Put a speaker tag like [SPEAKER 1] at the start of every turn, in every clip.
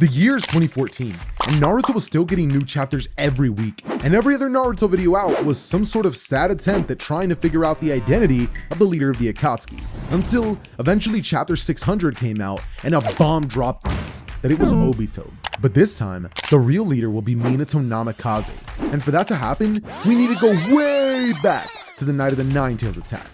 [SPEAKER 1] The year is 2014, and Naruto was still getting new chapters every week, and every other Naruto video out was some sort of sad attempt at trying to figure out the identity of the leader of the Akatsuki, until eventually chapter 600 came out and a bomb dropped on us, that it was Obito. But this time, the real leader will be Minato Namikaze, and for that to happen, we need to go way back to the night of the Nine Tails attack.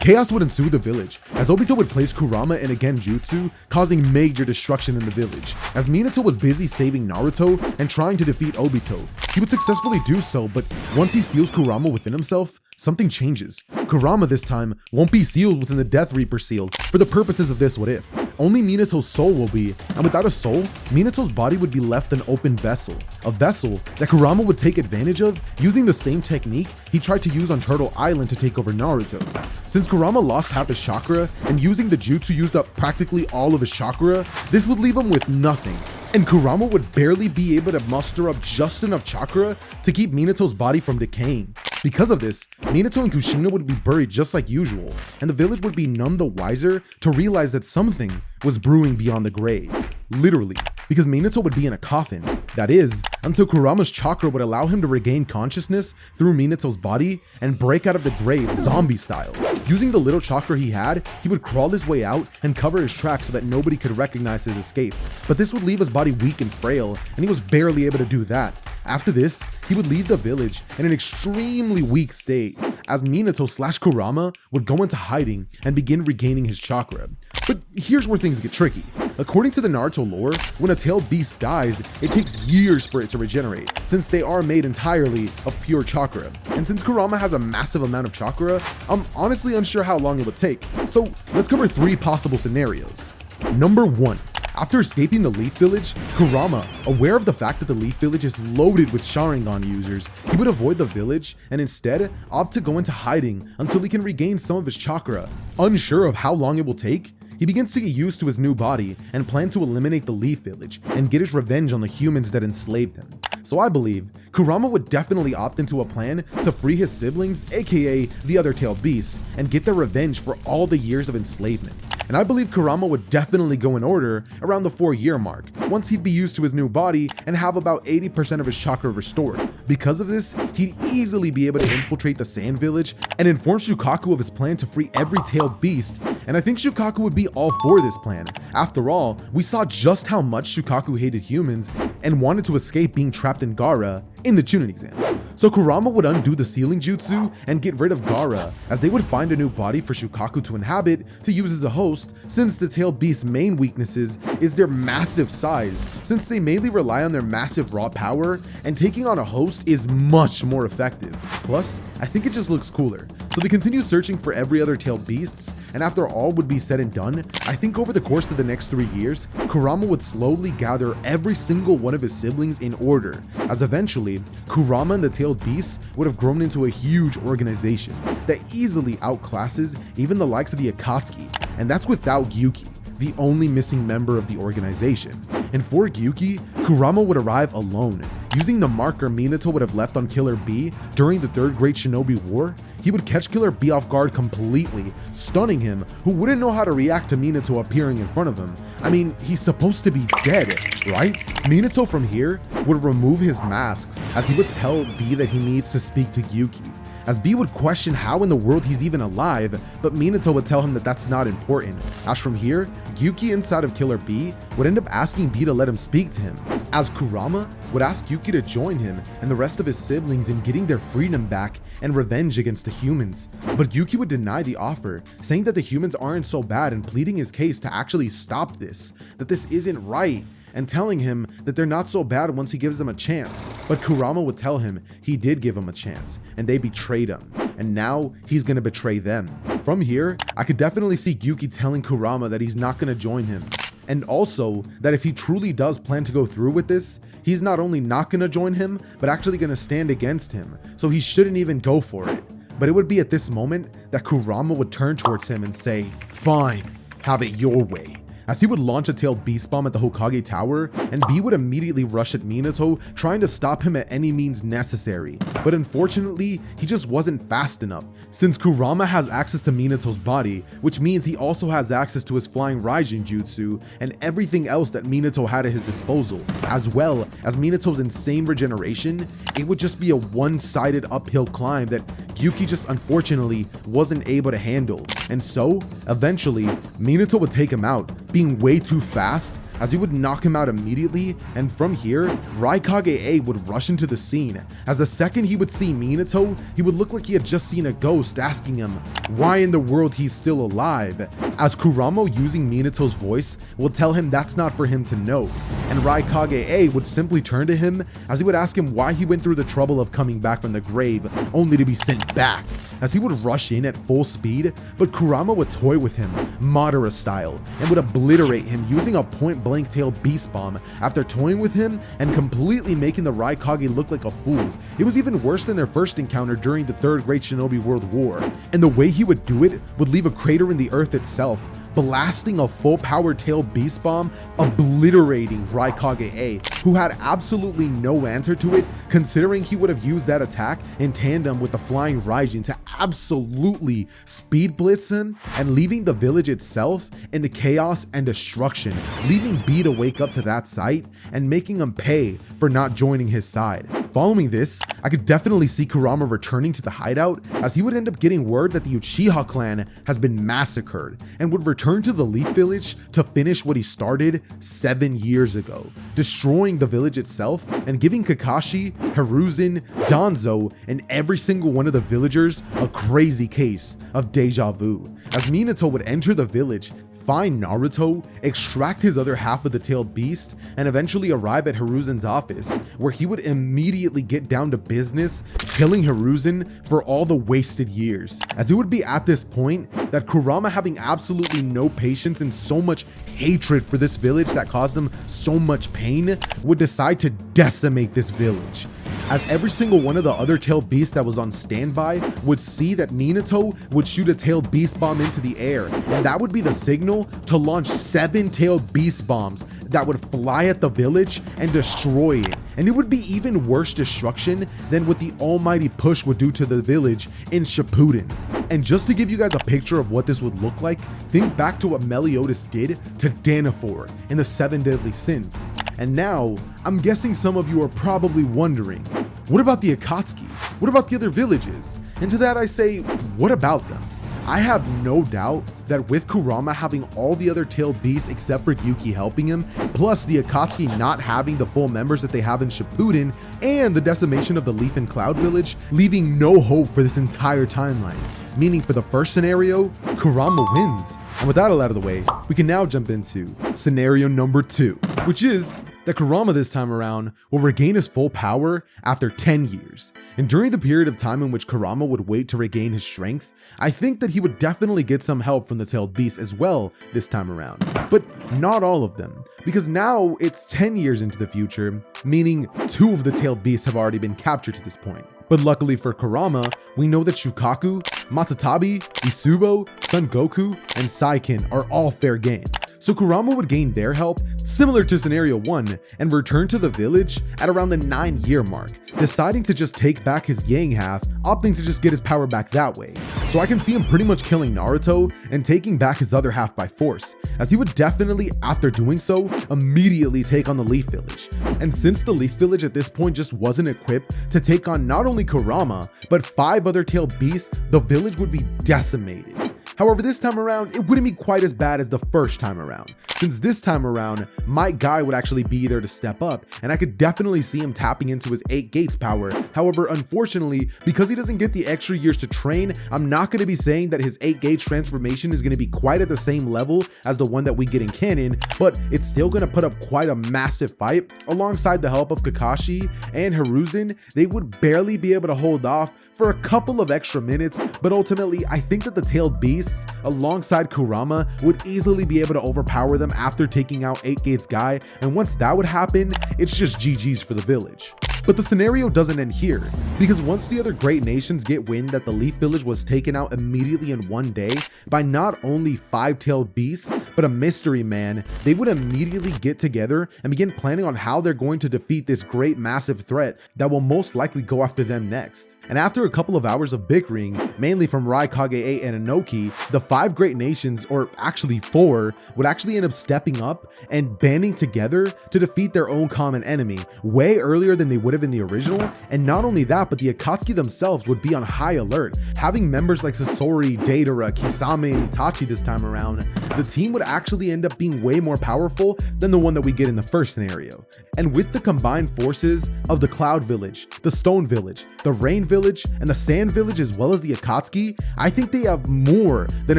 [SPEAKER 1] Chaos would ensue the village, as Obito would place Kurama in a genjutsu, causing major destruction in the village. As Minato was busy saving Naruto and trying to defeat Obito, he would successfully do so, but once he seals Kurama within himself, something changes. Kurama this time won't be sealed within the Death Reaper seal for the purposes of this what if. Only Minato's soul will be, and without a soul, Minato's body would be left an open vessel. A vessel that Kurama would take advantage of using the same technique he tried to use on Turtle Island to take over Naruto. Since Kurama lost half his chakra and using the jutsu used up practically all of his chakra, this would leave him with nothing. And Kurama would barely be able to muster up just enough chakra to keep Minato's body from decaying. Because of this, Minato and Kushina would be buried just like usual, and the village would be none the wiser to realize that something was brewing beyond the grave. Literally, because Minato would be in a coffin. That is, until Kurama's chakra would allow him to regain consciousness through Minato's body and break out of the grave zombie style. Using the little chakra he had, he would crawl his way out and cover his tracks so that nobody could recognize his escape. But this would leave his body weak and frail, and he was barely able to do that. After this, he would leave the village in an extremely weak state, as Minato/Kurama would go into hiding and begin regaining his chakra. But here's where things get tricky. According to the Naruto lore, when a tailed beast dies, it takes years for it to regenerate, since they are made entirely of pure chakra. And since Kurama has a massive amount of chakra, I'm honestly unsure how long it would take. So let's cover 3 possible scenarios. Number 1. After escaping the Leaf Village, Kurama, aware of the fact that the Leaf Village is loaded with Sharingan users, he would avoid the village and instead opt to go into hiding until he can regain some of his chakra. Unsure of how long it will take, he begins to get used to his new body and plan to eliminate the Leaf Village and get his revenge on the humans that enslaved him. So I believe Kurama would definitely opt into a plan to free his siblings, aka the other tailed beasts, and get their revenge for all the years of enslavement. And I believe Kurama would definitely go in order around the 4-year mark, once he'd be used to his new body and have about 80% of his chakra restored. Because of this, he'd easily be able to infiltrate the Sand Village and inform Shukaku of his plan to free every tailed beast, and I think Shukaku would be all for this plan. After all, we saw just how much Shukaku hated humans and wanted to escape being trapped in Gaara in the Chunin exams. So Kurama would undo the sealing jutsu and get rid of Gaara, as they would find a new body for Shukaku to inhabit to use as a host, since the tailed beast's main weaknesses is their massive size, since they mainly rely on their massive raw power, and taking on a host is much more effective. Plus, I think it just looks cooler. So they continue searching for every other tailed beasts, and after all would be said and done, I think over the course of the next 3 years, Kurama would slowly gather every single one of his siblings in order, as eventually, Kurama and the tailed beasts would have grown into a huge organization that easily outclasses even the likes of the Akatsuki, and that's without Gyuki, the only missing member of the organization. And for Gyuki, Kurama would arrive alone. Using the marker Minato would have left on Killer B during the 3rd Great Shinobi War, he would catch Killer B off guard completely, stunning him, who wouldn't know how to react to Minato appearing in front of him. I mean, he's supposed to be dead, right? Minato from here would remove his masks, as he would tell B that he needs to speak to Gyuki. As B would question how in the world he's even alive, but Minato would tell him that that's not important. As from here, Gyuki inside of Killer B would end up asking B to let him speak to him, as Kurama would ask Gyuki to join him and the rest of his siblings in getting their freedom back and revenge against the humans. But Gyuki would deny the offer, saying that the humans aren't so bad and pleading his case to actually stop this, that this isn't right, and telling him that they're not so bad once he gives them a chance. But Kurama would tell him he did give him a chance, and they betrayed him, and now he's gonna betray them. From here, I could definitely see Gyuki telling Kurama that he's not gonna join him, and also that if he truly does plan to go through with this, he's not only not gonna join him, but actually gonna stand against him, so he shouldn't even go for it. But it would be at this moment that Kurama would turn towards him and say, "Fine, have it your way," as he would launch a tailed beast bomb at the Hokage tower, and B would immediately rush at Minato, trying to stop him at any means necessary. But unfortunately, he just wasn't fast enough, since Kurama has access to Minato's body, which means he also has access to his flying Raijin jutsu and everything else that Minato had at his disposal, as well as Minato's insane regeneration. It would just be a one-sided uphill climb that Yuki just unfortunately wasn't able to handle, and so eventually Minato would take him out, being way too fast, as he would knock him out immediately. And from here, Raikage-A would rush into the scene, as the second he would see Minato, he would look like he had just seen a ghost, asking him why in the world he's still alive, as Kurama, using Minato's voice, will tell him that's not for him to know, and Raikage-A would simply turn to him as he would ask him why he went through the trouble of coming back from the grave only to be sent back, as he would rush in at full speed, but Kurama would toy with him, Madara style, and would obliterate him using a point-blank tail beast bomb after toying with him and completely making the Raikage look like a fool. It was even worse than their first encounter during the Third Great Shinobi World War, and the way he would do it would leave a crater in the earth itself, blasting a full-power tail beast bomb, obliterating Raikage-A, who had absolutely no answer to it, considering he would have used that attack in tandem with the flying Raijin to absolutely speed blitz him, and leaving the village itself in the chaos and destruction, leaving B to wake up to that sight and making him pay for not joining his side. Following this, I could definitely see Kurama returning to the hideout, as he would end up getting word that the Uchiha clan has been massacred, and would return to the Leaf Village to finish what he started 7 years ago, destroying the village itself and giving Kakashi, Hiruzen, Danzo, and every single one of the villagers a crazy case of deja vu, as Minato would enter the village, find Naruto, extract his other half of the tailed beast, and eventually arrive at Hiruzen's office, where he would immediately get down to business, killing Hiruzen for all the wasted years, as it would be at this point that Kurama, having absolutely no patience and so much hatred for this village that caused him so much pain, would decide to decimate this village, as every single one of the other tailed beasts that was on standby would see that Minato would shoot a tailed beast bomb into the air, and that would be the signal to launch 7 tailed beast bombs that would fly at the village and destroy it. And it would be even worse destruction than what the almighty push would do to the village in Shippuden. And just to give you guys a picture of what this would look like, think back to what Meliodas did to Danafor in the 7 Deadly Sins. And now, I'm guessing some of you are probably wondering, what about the Akatsuki? What about the other villages? And to that I say, what about them? I have no doubt that with Kurama having all the other tailed beasts except for Yuki helping him, plus the Akatsuki not having the full members that they have in Shippuden, and the decimation of the Leaf and Cloud village, leaving no hope for this entire timeline. Meaning for the first scenario, Kurama wins. And with that all out of the way, we can now jump into scenario number 2, which is that Kurama this time around will regain his full power after 10 years. And during the period of time in which Kurama would wait to regain his strength, I think that he would definitely get some help from the tailed beasts as well this time around. But not all of them, because now it's 10 years into the future, meaning 2 of the tailed beasts have already been captured to this point. But luckily for Kurama, we know that Shukaku, Matatabi, Isubo, Son Goku, and Saiken are all fair game. So Kurama would gain their help, similar to scenario 1, and return to the village at around the 9-year mark, deciding to just take back his Yang half, opting to just get his power back that way. So I can see him pretty much killing Naruto and taking back his other half by force, as he would definitely, after doing so, immediately take on the Leaf Village. And since the Leaf Village at this point just wasn't equipped to take on not only Kurama, but 5 other tailed beasts, the village would be decimated. However, this time around, it wouldn't be quite as bad as the first time around, since this time around, my guy would actually be there to step up, and I could definitely see him tapping into his 8 gates power. However, unfortunately, because he doesn't get the extra years to train, I'm not going to be saying that his 8 gates transformation is going to be quite at the same level as the one that we get in canon, but it's still going to put up quite a massive fight. Alongside the help of Kakashi and Hiruzen, they would barely be able to hold off for a couple of extra minutes, but ultimately, I think that the tailed beasts, alongside Kurama, would easily be able to overpower them after taking out 8 Gates Guy, and once that would happen, it's just GG's for the village. But the scenario doesn't end here, because once the other great nations get wind that the Leaf Village was taken out immediately in one day by not only five-tailed beasts, but a mystery man, they would immediately get together and begin planning on how they're going to defeat this great massive threat that will most likely go after them next. And after a couple of hours of bickering, mainly from Raikage 8 and Inoki, the 5 great nations, or actually 4, would actually end up stepping up and banding together to defeat their own common enemy, way earlier than they would have in the original. And not only that, but the Akatsuki themselves would be on high alert. Having members like Sasori, Deidara, Kisame, and Itachi this time around, the team would actually end up being way more powerful than the one that we get in the first scenario. And with the combined forces of the Cloud Village, the Stone Village, the Rain Village, and the Sand Village, as well as the Akatsuki, I think they have more than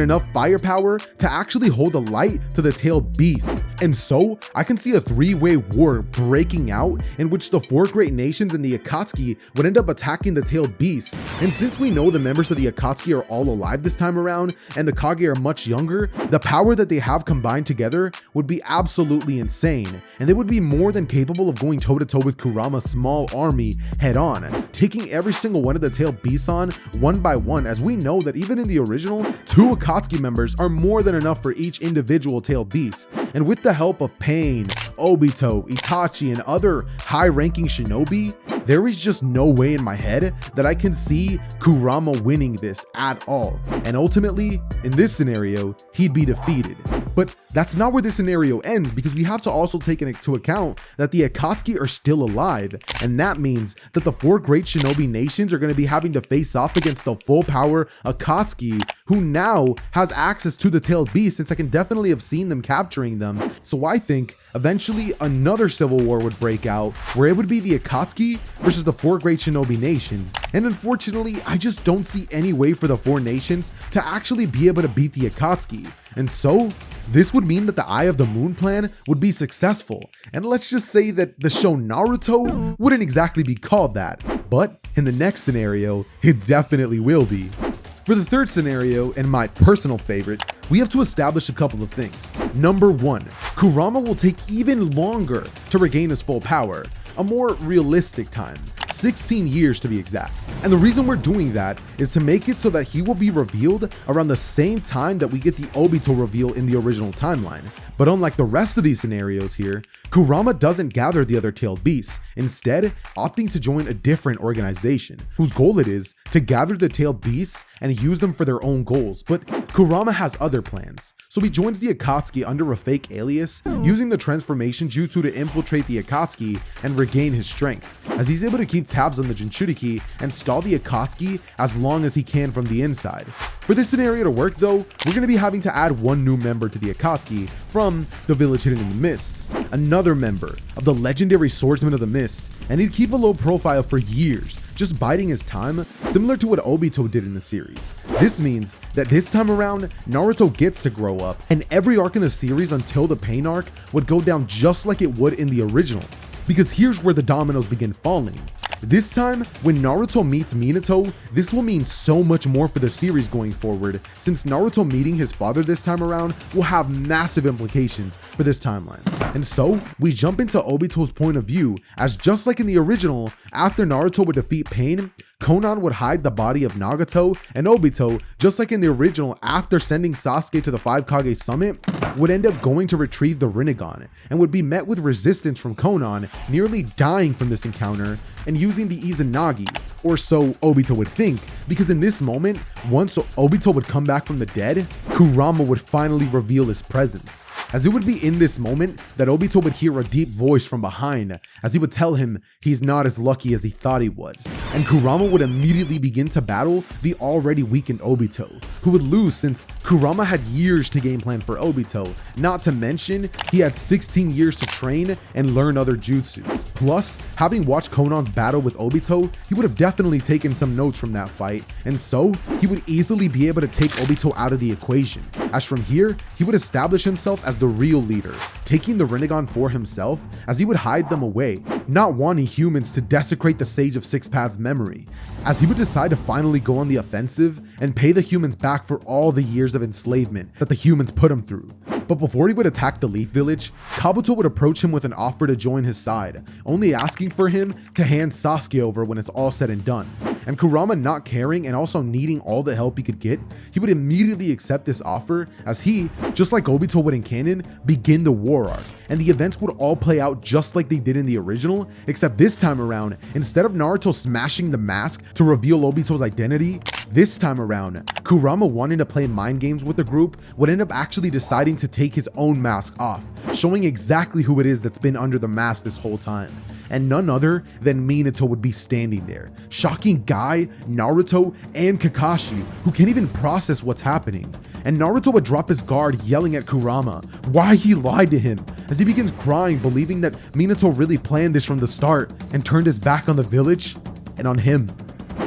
[SPEAKER 1] enough firepower to actually hold a light to the tailed beast. And so I can see a 3-way war breaking out in which the 4 great nations and the Akatsuki would end up attacking the tailed beast. And since we know the members of the Akatsuki are all alive this time around and the Kage are much younger, the power that they have combined together would be absolutely insane, and they would be more than capable of going toe-to-toe with Kurama's small army head on, taking every single one of the tailed beasts on one by one, as we know that even in the original, 2 Akatsuki members are more than enough for each individual tailed beast. And with the help of Pain, Obito, Itachi, and other high-ranking shinobi, there is just no way in my head that I can see Kurama winning this at all. And ultimately, in this scenario, he'd be defeated. But that's not where this scenario ends, because we have to also take into account that the Akatsuki are still alive, and that means that the 4 great shinobi nations are going to be having to face off against the full power Akatsuki, who now has access to the tailed beast, since I can definitely have seen them capturing them. So I think eventually another civil war would break out, where it would be the Akatsuki versus the 4 great shinobi nations. And unfortunately, I just don't see any way for the 4 nations to actually be able to beat the Akatsuki. And so this would mean that the Eye of the Moon plan would be successful. And let's just say that the show Naruto wouldn't exactly be called that, but in the next scenario, it definitely will be. For the third scenario, and my personal favorite, we have to establish a couple of things. Number 1, Kurama will take even longer to regain his full power, a more realistic time, 16 years to be exact. And the reason we're doing that is to make it so that he will be revealed around the same time that we get the Obito reveal in the original timeline. But unlike the rest of these scenarios here, Kurama doesn't gather the other tailed beasts, instead opting to join a different organization, whose goal it is to gather the tailed beasts and use them for their own goals. But Kurama has other plans, so he joins the Akatsuki under a fake alias, using the transformation jutsu to infiltrate the Akatsuki and regain his strength, as he's able to keep tabs on the Jinchuriki and stall the Akatsuki as long as he can from the inside. For this scenario to work though, we're going to be having to add one new member to the Akatsuki from the village hidden in the mist, another member of the legendary swordsman of the mist, and he'd keep a low profile for years, just biding his time, similar to what Obito did in the series. This means that this time around, Naruto gets to grow up, and every arc in the series until the Pain arc would go down just like it would in the original. Because here's where the dominoes begin falling. This time, when Naruto meets Minato, this will mean so much more for the series going forward, since Naruto meeting his father this time around will have massive implications for this timeline. And so, we jump into Obito's point of view, as just like in the original, after Naruto would defeat Pain, Konan would hide the body of Nagato, and Obito, just like in the original, after sending Sasuke to the 5 Kage summit, would end up going to retrieve the Rinnegan, and would be met with resistance from Konan, nearly dying from this encounter, and using the Izanagi, or so Obito would think, because in this moment, once Obito would come back from the dead, Kurama would finally reveal his presence, as it would be in this moment that Obito would hear a deep voice from behind, as he would tell him he's not as lucky as he thought he was, and Kurama would immediately begin to battle the already weakened Obito, who would lose since Kurama had years to game plan for Obito, not to mention he had 16 years to train and learn other jutsus. Plus, having watched Konan's battle with Obito, he would have definitely taken some notes from that fight, and so he would easily be able to take Obito out of the equation, as from here, he would establish himself as the real leader, taking the Rinnegan for himself, as he would hide them away, not wanting humans to desecrate the Sage of Six Paths memory, as he would decide to finally go on the offensive and pay the humans back for all the years of enslavement that the humans put him through. But before he would attack the Leaf Village, Kabuto would approach him with an offer to join his side, only asking for him to hand Sasuke over when it's all said and done. And Kurama, not caring and also needing all the help he could get, he would immediately accept this offer as he, just like Obito would in canon, begin the war arc. And the events would all play out just like they did in the original, except this time around, instead of Naruto smashing the mask to reveal Obito's identity, this time around, Kurama, wanting to play mind games with the group, would end up actually deciding to take his own mask off, showing exactly who it is that's been under the mask this whole time. And none other than Minato would be standing there, shocking Guy, Naruto, and Kakashi, who can't even process what's happening. And Naruto would drop his guard, yelling at Kurama why he lied to him, as he begins crying, believing that Minato really planned this from the start and turned his back on the village and on him.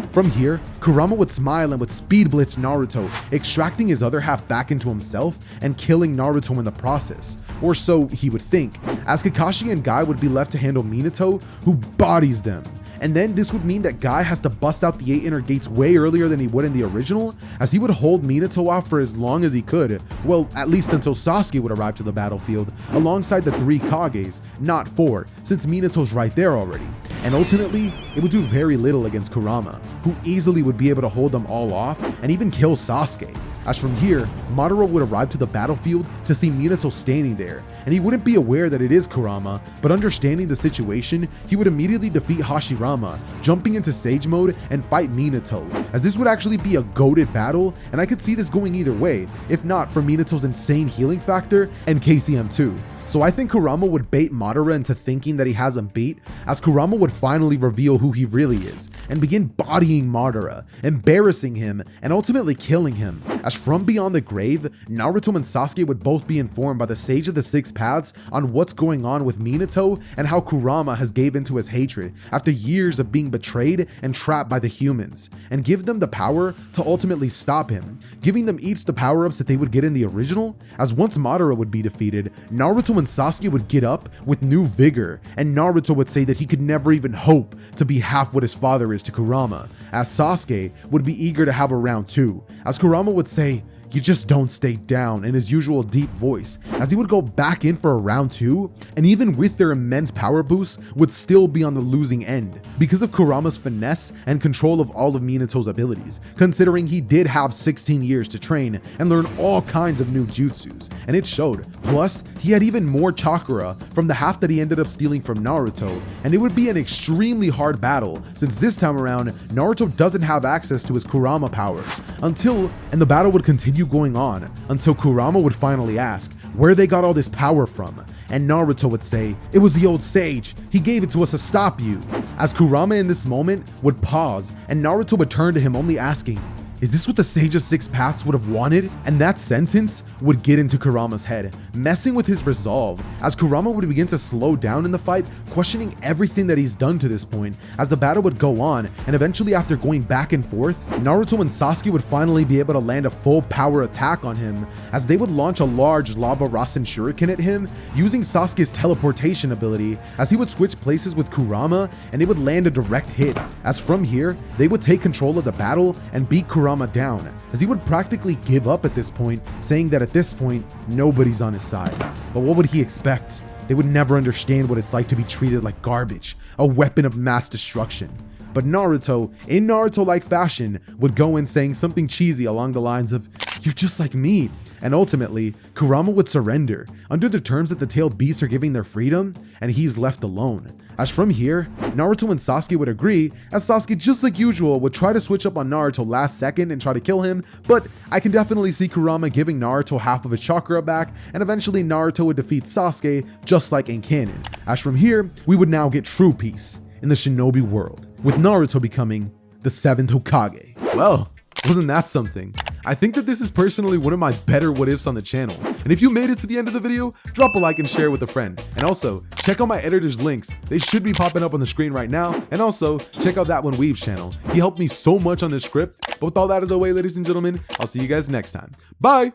[SPEAKER 1] From here, Kurama would smile and would speed blitz Naruto, extracting his other half back into himself and killing Naruto in the process, or so he would think, as Kakashi and Guy would be left to handle Minato, who bodies them. And then this would mean that Guy has to bust out the 8 inner gates way earlier than he would in the original, as he would hold Minato off for as long as he could, well, at least until Sasuke would arrive to the battlefield, alongside the 3 Kages, not 4, since Minato's right there already. And ultimately, it would do very little against Kurama, who easily would be able to hold them all off and even kill Sasuke. As from here, Madara would arrive to the battlefield to see Minato standing there, and he wouldn't be aware that it is Kurama, but understanding the situation, he would immediately defeat Hashirama, jumping into Sage mode and fight Minato, as this would actually be a goated battle, and I could see this going either way, if not for Minato's insane healing factor and KCM2. So I think Kurama would bait Madara into thinking that he has him beat, as Kurama would finally reveal who he really is, and begin bodying Madara, embarrassing him, and ultimately killing him, as from beyond the grave, Naruto and Sasuke would both be informed by the Sage of the Six Paths on what's going on with Minato and how Kurama has gave into his hatred after years of being betrayed and trapped by the humans, and give them the power to ultimately stop him, giving them each the power-ups that they would get in the original, as once Madara would be defeated, Naruto and Sasuke would get up with new vigor, and Naruto would say that he could never even hope to be half what his father is to Kurama, as Sasuke would be eager to have a round 2, as Kurama would say, "You just don't stay down," in his usual deep voice, as he would go back in for a round 2, and even with their immense power boosts, would still be on the losing end, because of Kurama's finesse and control of all of Minato's abilities, considering he did have 16 years to train and learn all kinds of new jutsus, and it showed. Plus, he had even more chakra from the half that he ended up stealing from Naruto, and it would be an extremely hard battle, since this time around, Naruto doesn't have access to his Kurama powers, and the battle would continue going on until Kurama would finally ask where they got all this power from, and Naruto would say, "It was the old sage, he gave it to us to stop you," as Kurama in this moment would pause and Naruto would turn to him only asking, "Is this what the Sage of Six Paths would have wanted?" And that sentence would get into Kurama's head, messing with his resolve, as Kurama would begin to slow down in the fight, questioning everything that he's done to this point, as the battle would go on, and eventually after going back and forth, Naruto and Sasuke would finally be able to land a full power attack on him, as they would launch a large lava Rasen Shuriken at him, using Sasuke's teleportation ability, as he would switch places with Kurama, and it would land a direct hit, as from here, they would take control of the battle and beat Kurama down, as he would practically give up at this point, saying that at this point, nobody's on his side. But what would he expect? They would never understand what it's like to be treated like garbage, a weapon of mass destruction. But Naruto, in Naruto-like fashion, would go in saying something cheesy along the lines of, "You're just like me." And ultimately, Kurama would surrender, under the terms that the tailed beasts are giving their freedom, and he's left alone. As from here, Naruto and Sasuke would agree, as Sasuke, just like usual, would try to switch up on Naruto last second and try to kill him, but I can definitely see Kurama giving Naruto half of his chakra back, and eventually Naruto would defeat Sasuke, just like in canon. As from here, we would now get true peace in the shinobi world, with Naruto becoming the 7th Hokage. Well, wasn't that something? I think that this is personally one of my better what ifs on the channel, and if you made it to the end of the video, drop a like and share with a friend. And also, check out my editor's links, they should be popping up on the screen right now, and also, check out That One Weaves channel, he helped me so much on this script. But with all that out of the way, ladies and gentlemen, I'll see you guys next time. Bye!